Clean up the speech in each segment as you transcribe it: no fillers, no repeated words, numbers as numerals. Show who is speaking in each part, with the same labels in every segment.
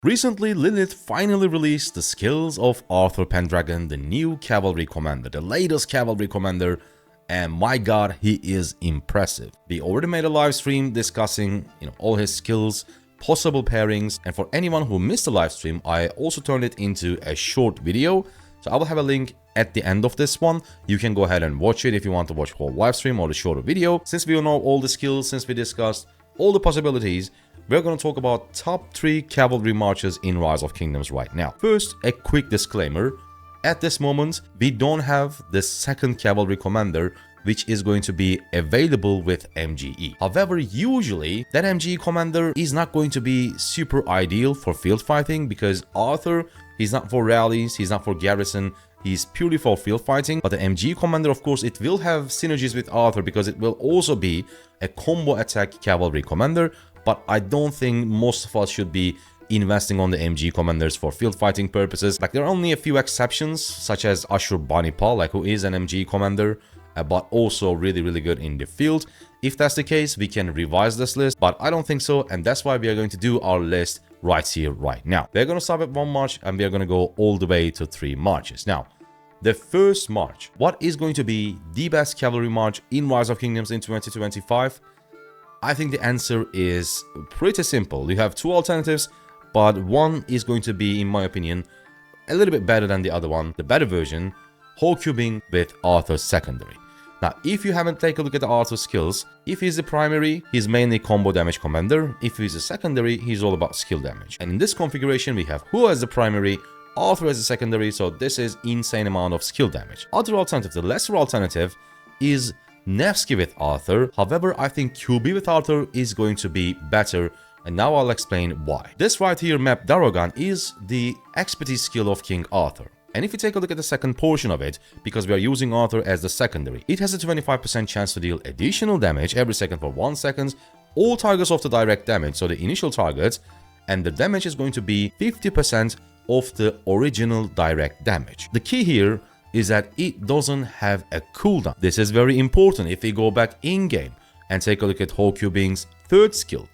Speaker 1: Recently, Lilith finally released the skills of Arthur Pendragon, the new cavalry commander, the latest cavalry commander, and my god, he is impressive. We already made a live stream discussing, all his skills, possible pairings, and for anyone who missed the live stream, I also turned it into a short video. So I will have a link at the end of this one. You can go ahead and watch it if you want to watch the whole live stream or the shorter video. Since we know all the skills, since we discussed all the possibilities, we're going to talk about top 3 cavalry marches in Rise of Kingdoms right now. First, a quick disclaimer. At this moment, we don't have the second cavalry commander, which is going to be available with MGE. However, usually that MGE commander is not going to be super ideal for field fighting because Arthur, he's not for rallies, he's not for garrison, he's purely for field fighting. But the MGE commander, of course, it will have synergies with Arthur because it will also be a combo attack cavalry commander. But I don't think most of us should be investing on the MG commanders for field fighting purposes. Like, there are only a few exceptions, such as Ashurbanipal, who is an MG commander, but also really good in the field. If that's the case, we can revise this list, but I don't think so, and that's why we are going to do our list right here, right now. We're going to start with 1 march, and we're going to go all the way to 3 marches. Now, the first march, what is going to be the best cavalry march in Rise of Kingdoms in 2025? I think the answer is pretty simple. You have 2 alternatives, but one is going to be, in my opinion, a little bit better than the other one. The better version, whole cubing with Arthur's secondary. Now, if you haven't taken a look at the Arthur's skills, if he's the primary, he's mainly combo damage commander. If he's a secondary, he's all about skill damage. And in this configuration, we have who as the primary, Arthur as a secondary, so this is insane amount of skill damage. Other alternative, the lesser alternative, is Nevsky with Arthur. However, I think QB with Arthur is going to be better, and now I'll explain why. This right here, map Darogan, is the expertise skill of King Arthur. And if you take a look at the second portion of it, because we are using Arthur as the secondary, it has a 25% chance to deal additional damage every second for 1 second, all targets of the direct damage, so the initial targets, and the damage is going to be 50% of the original direct damage. The key here is that it doesn't have a cooldown. This is very important. If we go back in-game and take a look at Whole Cubing's third skill,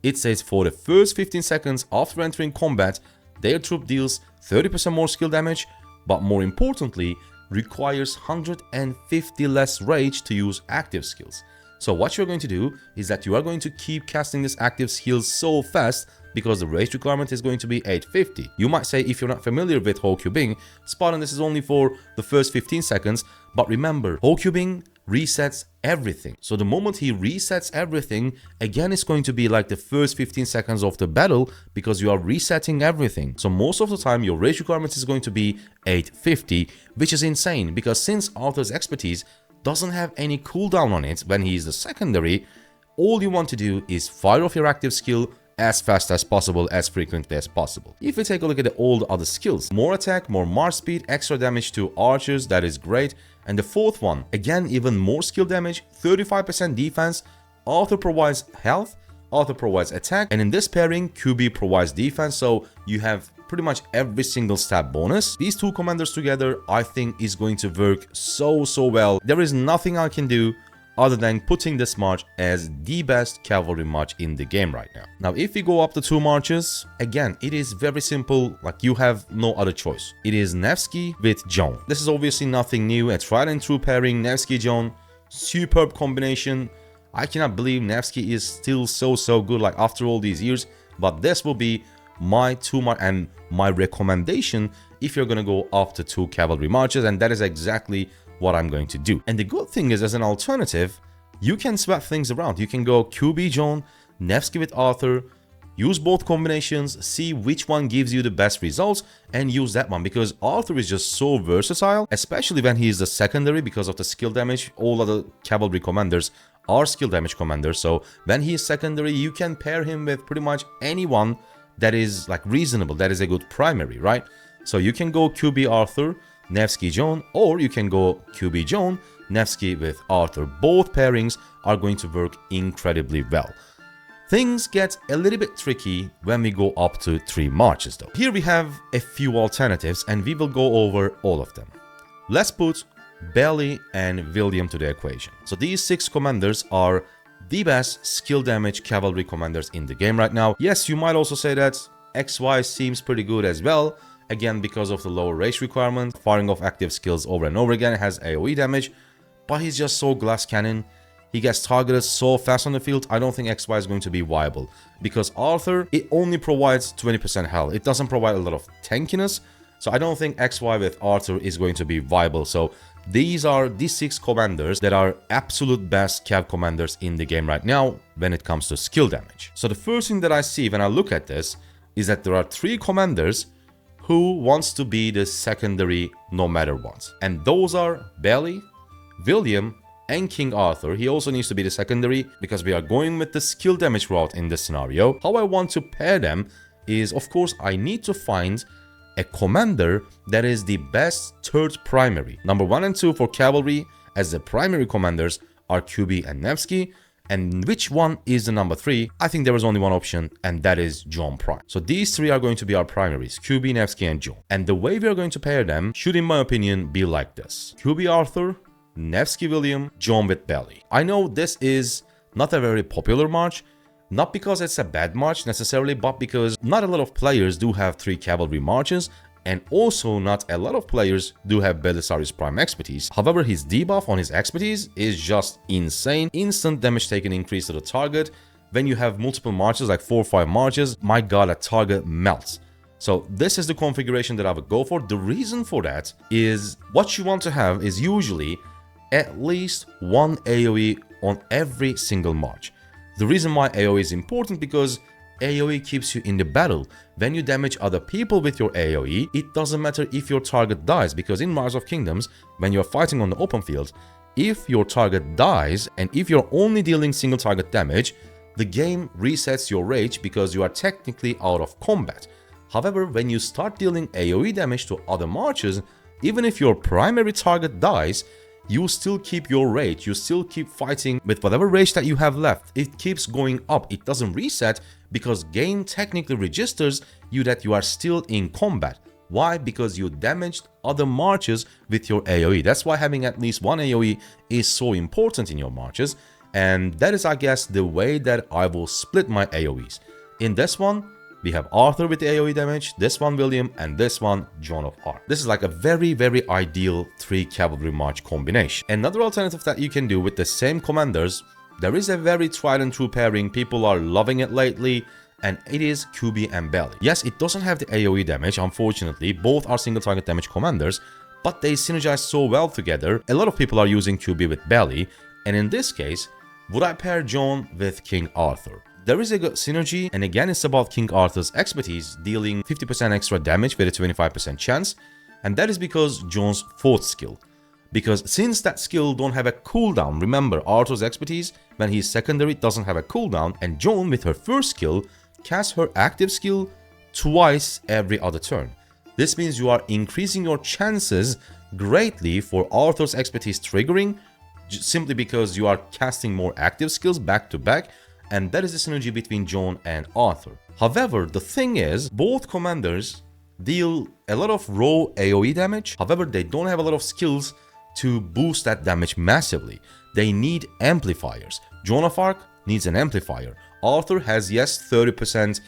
Speaker 1: it says for the first 15 seconds after entering combat, their troop deals 30% more skill damage, but more importantly, requires 150 less rage to use active skills. So what you're going to do is that you are going to keep casting this active skill so fast because the rage requirement is going to be 850. You might say, if you're not familiar with Whole Cubing, Spartan, this is only for the first 15 seconds, but remember, Whole Cubing resets everything. So the moment he resets everything, again, it's going to be like the first 15 seconds of the battle because you are resetting everything. So most of the time, your rage requirement is going to be 850, which is insane because since Arthur's expertise doesn't have any cooldown on it when he is the secondary, all you want to do is fire off your active skill as fast as possible, as frequently as possible. If we take a look at all the other skills, more attack, more march speed, extra damage to archers, that is great. And the fourth one, again, even more skill damage, 35% defense. Arthur provides health, Arthur provides attack, and in this pairing, QB provides defense, so you have pretty much every single stat bonus. These 2 commanders together, I think, is going to work so well. There is nothing I can do other than putting this march as the best cavalry march in the game right now. Now, if we go up to 2 marches, again, it is very simple, like you have no other choice. It is Nevsky with Joan. This is obviously nothing new, a tried and true pairing, Nevsky-Joan, superb combination. I cannot believe Nevsky is still so good, like after all these years, but this will be my 2 march and my recommendation if you're gonna go after 2 cavalry marches, and that is exactly what I'm going to do. And the good thing is, as an alternative, you can swap things around. You can go QB Joan, Nevsky with Arthur, use both combinations, see which one gives you the best results, and use that one because Arthur is just so versatile, especially when he is the secondary because of the skill damage. All other cavalry commanders are skill damage commanders, so when he is secondary, you can pair him with pretty much anyone that is like reasonable, that is a good primary, right? So you can go QB Arthur, Nevsky Joan, or you can go QB Joan, Nevsky with Arthur. Both pairings are going to work incredibly well. Things get a little bit tricky when we go up to 3 marches though. Here we have a few alternatives and we will go over all of them. Let's put Beli and William to the equation. So these 6 commanders are the best skill damage cavalry commanders in the game right now. Yes, you might also say that XY seems pretty good as well. Again, because of the lower race requirement, firing off active skills over and over again has AoE damage, but he's just so glass cannon. He gets targeted so fast on the field. I don't think XY is going to be viable because Arthur, it only provides 20% health. It doesn't provide a lot of tankiness. So I don't think XY with Arthur is going to be viable. So these are the 6 commanders that are absolute best Cav commanders in the game right now when it comes to skill damage. So the first thing that I see when I look at this is that there are 3 commanders who wants to be the secondary no matter what. And those are Beli, William, and King Arthur. He also needs to be the secondary because we are going with the skill damage route in this scenario. How I want to pair them is, of course, I need to find a commander that is the best third primary. Number 1 and 2 for Cavalry as the primary commanders are QB and Nevsky. And which one is the number 3? I think there is only one option, and that is John Prime. So these 3 are going to be our primaries, QB, Nevsky, and John. And the way we are going to pair them should, in my opinion, be like this. QB Arthur, Nevsky William, John with Beli. I know this is not a very popular march, not because it's a bad march necessarily, but because not a lot of players do have 3 cavalry marches, and also not a lot of players do have Belisarius Prime expertise. However, his debuff on his expertise is just insane. Instant damage taken increase to the target. When you have multiple marches, like 4 or 5 marches, my god, a target melts. So this is the configuration that I would go for. The reason for that is what you want to have is usually at least 1 AoE on every single march. The reason why AoE is important because AoE keeps you in the battle. When you damage other people with your AoE, it doesn't matter if your target dies, because in Rise of Kingdoms, when you're fighting on the open field, if your target dies and if you're only dealing single target damage, the game resets your rage because you are technically out of combat. However, when you start dealing AoE damage to other marches, even if your primary target dies, you still keep your rage, you still keep fighting with whatever rage that you have left. It keeps going up, it doesn't reset because game technically registers you that you are still in combat. Why? Because you damaged other marches with your AoE. That's why having at least 1 AoE is so important in your marches, and that is, I guess, the way that I will split my AoEs. In this one, we have Arthur with the AoE damage, this one William, and this one Joan of Arc. This is like a very, very ideal 3 cavalry march combination. Another alternative that you can do with the same commanders, there is a very tried and true pairing, people are loving it lately, and it is QB and Beli. Yes, it doesn't have the AoE damage, unfortunately, both are single target damage commanders, but they synergize so well together. A lot of people are using QB with Beli, and in this case, would I pair John with King Arthur? There is a good synergy, and again it's about King Arthur's expertise, dealing 50% extra damage with a 25% chance, and that is because John's 4th skill. Because since that skill don't have a cooldown, remember Arthur's expertise when he's secondary doesn't have a cooldown, and Joan with her 1st skill casts her active skill twice every other turn. This means you are increasing your chances greatly for Arthur's expertise triggering, simply because you are casting more active skills back to back, and that is the synergy between John and Arthur. However, the thing is, both commanders deal a lot of raw AoE damage. However, they don't have a lot of skills to boost that damage massively. They need amplifiers. Joan of Arc needs an amplifier. Arthur has, yes, 30%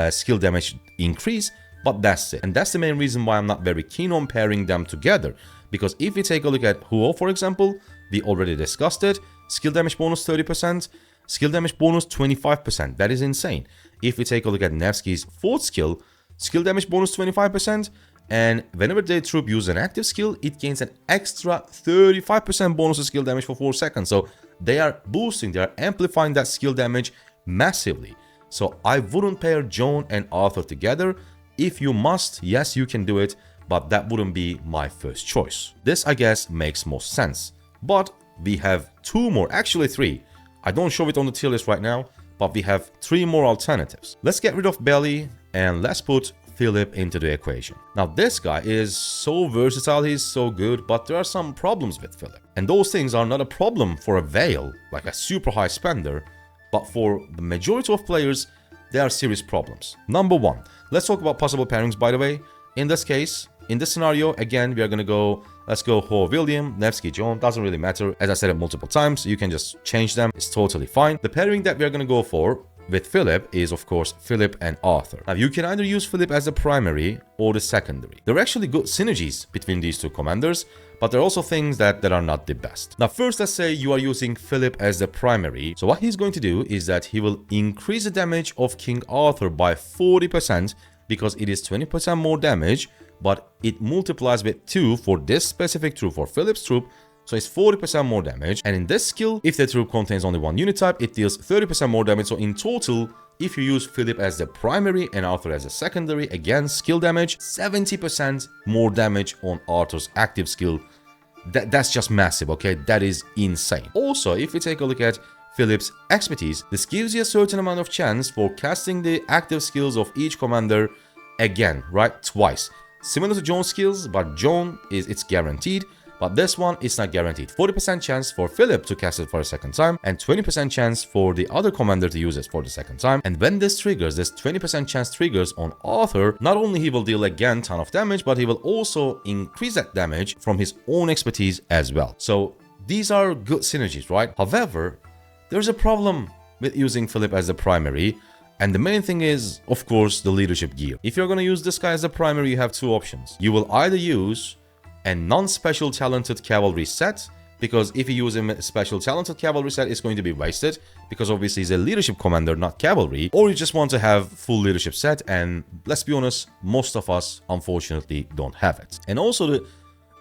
Speaker 1: skill damage increase, but that's it. And that's the main reason why I'm not very keen on pairing them together. Because if we take a look at Huo, for example, we already discussed it. Skill damage bonus 30%. Skill damage bonus 25%. That is insane. If we take a look at Nevsky's 4th skill, skill damage bonus 25%, and whenever the troop uses an active skill, it gains an extra 35% bonus to skill damage for 4 seconds. So they are boosting, they are amplifying that skill damage massively. So I wouldn't pair Joan and Arthur together. If you must, yes, you can do it, but that wouldn't be my first choice. This, I guess, makes most sense. But we have 2 more, actually 3. I don't show it on the tier list right now, but we have 3 more alternatives. Let's get rid of Beli and let's put Philip into the equation. Now this guy is so versatile, he's so good, but there are some problems with Philip. And those things are not a problem for a Vale, like a super high spender, but for the majority of players, they are serious problems. Number 1, let's talk about possible pairings, by the way. In this case, in this scenario, again, we are gonna go, let's go Ho William, Nevsky John, doesn't really matter. As I said it multiple times, you can just change them, it's totally fine. The pairing that we are gonna go for with Philip is, of course, Philip and Arthur. Now, you can either use Philip as the primary or the secondary. There are actually good synergies between these two commanders, but there are also things that are not the best. Now, first, let's say you are using Philip as the primary. So what he's going to do is that he will increase the damage of King Arthur by 40% because it is 20% more damage, but it multiplies with 2 for this specific troop, for Philip's troop. So it's 40% more damage. And in this skill, if the troop contains only one unit type, it deals 30% more damage. So in total, if you use Philip as the primary and Arthur as a secondary, again, skill damage, 70% more damage on Arthur's active skill. That's just massive, okay? That is insane. Also, if we take a look at Philip's expertise, this gives you a certain amount of chance for casting the active skills of each commander again, right? Twice. Similar to John's skills, but John it's guaranteed. But this one is not guaranteed. 40% chance for Philip to cast it for a second time, and 20% chance for the other commander to use it for the second time. And when this triggers, this 20% chance triggers on Arthur, not only he will deal again ton of damage, but he will also increase that damage from his own expertise as well. So these are good synergies, right? However, there's a problem with using Philip as the primary. And the main thing is, of course, the leadership gear. If you're going to use this guy as a primary, you have two options. You will either use a non-special talented cavalry set, because if you use a special talented cavalry set, it's going to be wasted, because obviously he's a leadership commander, not cavalry. Or you just want to have full leadership set, and let's be honest, most of us unfortunately don't have it. And also,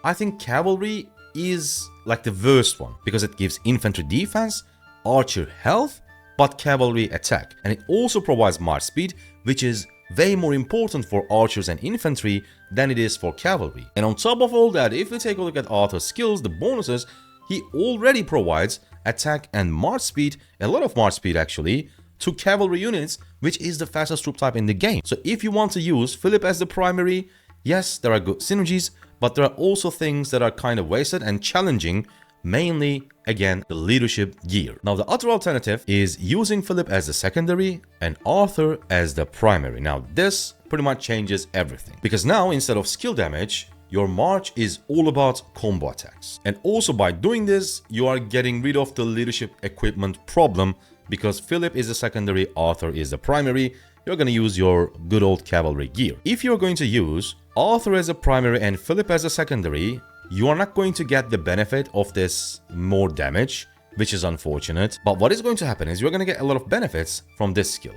Speaker 1: I think cavalry is like the worst one, because it gives infantry defense, archer health, but cavalry attack. And it also provides march speed, which is way more important for archers and infantry than it is for cavalry. And on top of all that, if we take a look at Arthur's skills, the bonuses, he already provides attack and march speed, a lot of march speed actually, to cavalry units, which is the fastest troop type in the game. So if you want to use Philip as the primary, yes, there are good synergies, but there are also things that are kind of wasted and challenging, mainly, again, the leadership gear. Now, the other alternative is using Philip as the secondary and Arthur as the primary. Now, this pretty much changes everything, because now, instead of skill damage, your march is all about combo attacks. And also by doing this, you are getting rid of the leadership equipment problem, because Philip is the secondary, Arthur is the primary. You're going to use your good old cavalry gear. If you're going to use Arthur as a primary and Philip as a secondary, you are not going to get the benefit of this more damage, which is unfortunate. But what is going to happen is you're going to get a lot of benefits from this skill.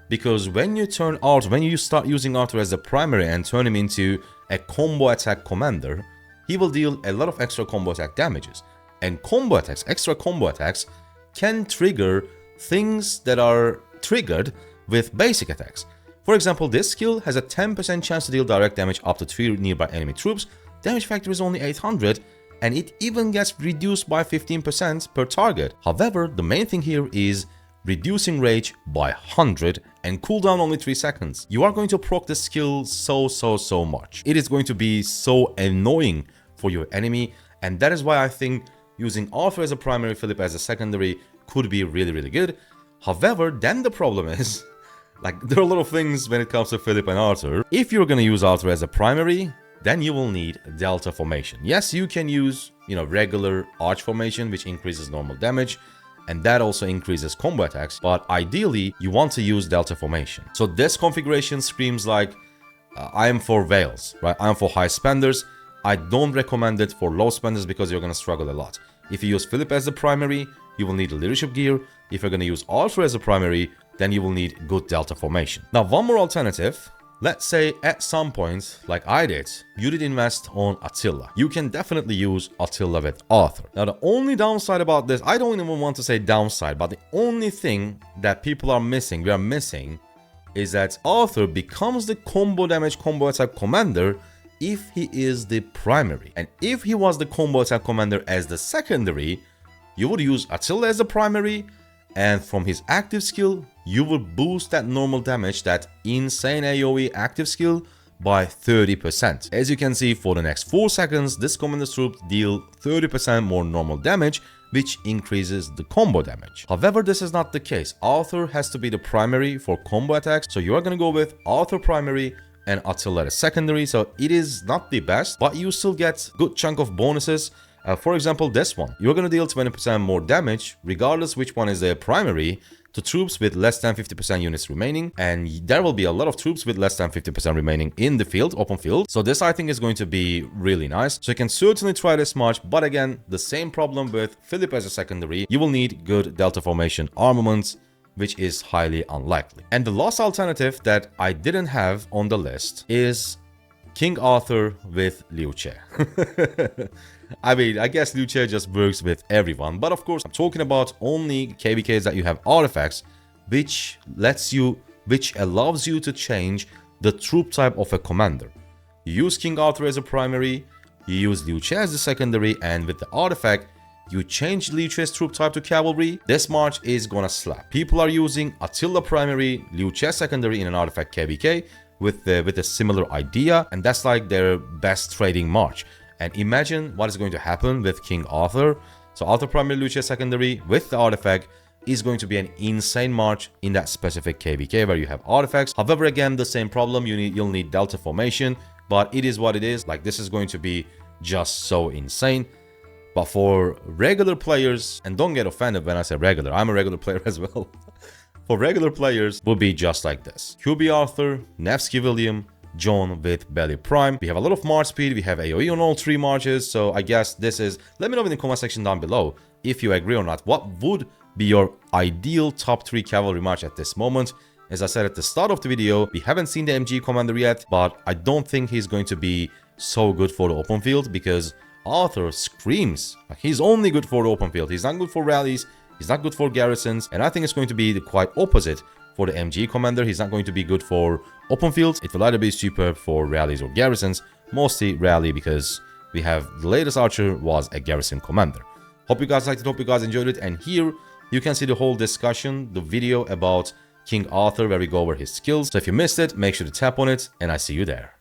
Speaker 1: Because when you turn Arthur, when you start using Arthur as the primary and turn him into a combo attack commander, he will deal a lot of extra combo attack damages. And combo attacks, extra combo attacks, can trigger things that are triggered with basic attacks. For example, this skill has a 10% chance to deal direct damage up to 3 nearby enemy troops. Damage factor is only 800, and it even gets reduced by 15% per target. However, the main thing here is reducing rage by 100 and cooldown only 3 seconds. You are going to proc this skill so much. It is going to be so annoying for your enemy, and that is why I think using Arthur as a primary, Philip as a secondary could be really good. However, then the problem is, like, there are a lot of things when it comes to Philip and Arthur. If you're going to use Arthur as a primary, then you will need Delta formation. Yes, you can use, regular arch formation, which increases normal damage, and that also increases combo attacks, but ideally, you want to use Delta formation. So this configuration screams like, I am for whales, right? I am for high spenders. I don't recommend it for low spenders because you're going to struggle a lot. If you use Philip as the primary, you will need leadership gear. If you're going to use Arthur as a primary, then you will need good Delta formation. Now, one more alternative. Let's say at some point, like I did, you did invest on Attila. You can definitely use Attila with Arthur. Now, the only downside about this, I don't even want to say downside, but the only thing that people are missing, we are missing, is that Arthur becomes the combo damage, combo attack commander if he is the primary. And if he was the combo attack commander as the secondary, you would use Attila as the primary, and from his active skill, you will boost that normal damage, that insane AoE active skill, by 30%. As you can see, for the next 4 seconds, this commander's troops deal 30% more normal damage, which increases the combo damage. However, this is not the case. Arthur has to be the primary for combo attacks, so you are going to go with Arthur primary and Attila as secondary. So it is not the best, but you still get a good chunk of bonuses. For example, this one, you're going to deal 20% more damage, regardless which one is the primary, to troops with less than 50% units remaining, and there will be a lot of troops with less than 50% remaining in the field, open field. So this I think is going to be really nice. So you can certainly try this much, but again, the same problem with Philip as a secondary. You will need good delta formation armaments, which is highly unlikely. And the last alternative that I didn't have on the list is King Arthur with Liu Che. I mean, I guess Liu Che just works with everyone, but of course, I'm talking about only KvKs that you have artifacts, which allows you to change the troop type of a commander. You use King Arthur as a primary, you use Liu Che as the secondary, and with the artifact, you change Liu Che's troop type to cavalry. This march is gonna slap. People are using Attila primary, Liu Che secondary in an artifact KvK with a similar idea, and that's like their best trading march. And imagine what is going to happen with King Arthur. So Arthur primary, Liu Che secondary with the artifact is going to be an insane march in that specific KvK where you have artifacts. However, again, the same problem, you'll need delta formation, but it is what it is. Like, this is going to be just so insane. But for regular players, and don't get offended when I say regular, I'm a regular player as well. For regular players, will be just like this. QB Arthur, Nevsky William, John with Beli Prime. We have a lot of march speed, we have AoE on all 3 marches, so I guess this is... Let me know in the comment section down below if you agree or not. What would be your ideal top 3 cavalry march at this moment? As I said at the start of the video, we haven't seen the MG commander yet, but I don't think he's going to be so good for the open field because Arthur screams. Like, he's only good for the open field. He's not good for rallies, he's not good for garrisons, and I think it's going to be the quite opposite for the MG commander. He's not going to be good for open fields. It will either be superb for rallies or garrisons, mostly rally because we have the latest archer was a garrison commander. Hope you guys liked it, hope you guys enjoyed it, and here you can see the whole discussion, the video about King Arthur where we go over his skills. So if you missed it, make sure to tap on it, and I see you there.